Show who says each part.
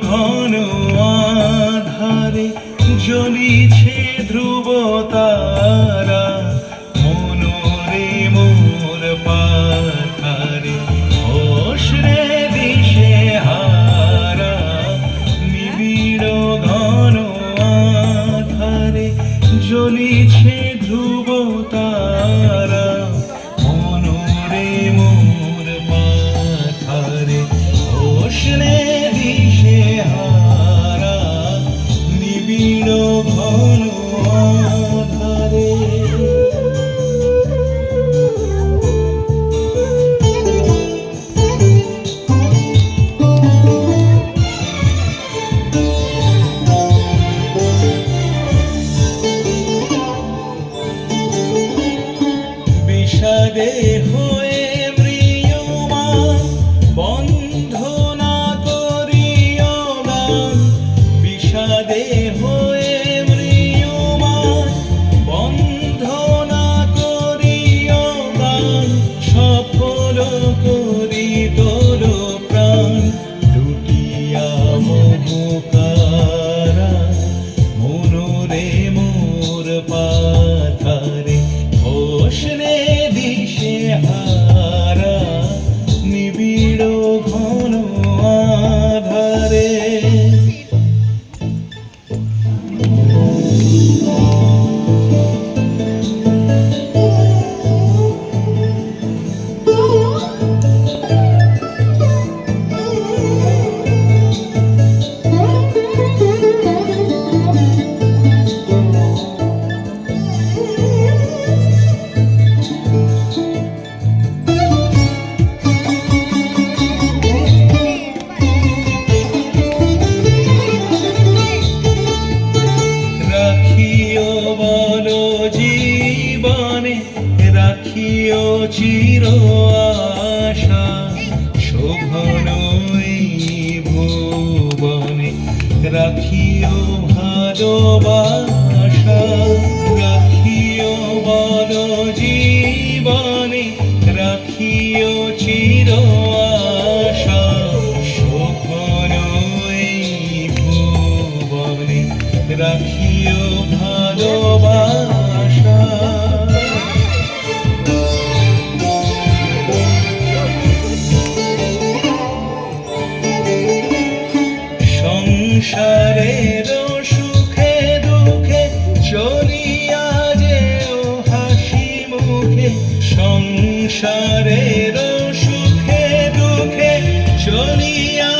Speaker 1: ঘন আধারে জ্বলিছে ধ্রুব তারা, মনোরে মোর পাথারে হোস রে দিশে হারা। নিবিড় ঘন আধারে জ্বলিছে ধ্রুব তারা, মনোরে মোর পাথারে হোস রে দিশে হারা। নিবিড় ঘন আধারে বিষাদে হয়ে ম্রিয়মাণ বন্ধ না করিও গান। বিষাদে হয়ে ম্রিয়মাণ বন্ধ না করিও গান। সফল করি তোর প্রাণ লুটিয়া মোহকারা, মনোরে মোর পাথারে হোস রে দিশে হারা। নিবিড় ঘন আধারে রাখিও বল জীবনে, রাখিও চির আশা। শোভন এই ভুবনে রাখিও ভালোবাসা। রাখিও বল জীবনে, রাখিও চির আশা। শোভন এই ভুবনে রাখিও ভালোবাসা। সংসারের সুখে দুঃখে চলিয়া যেও হাসি মুখে। সংসারের সুখে দুঃখে চলিয়া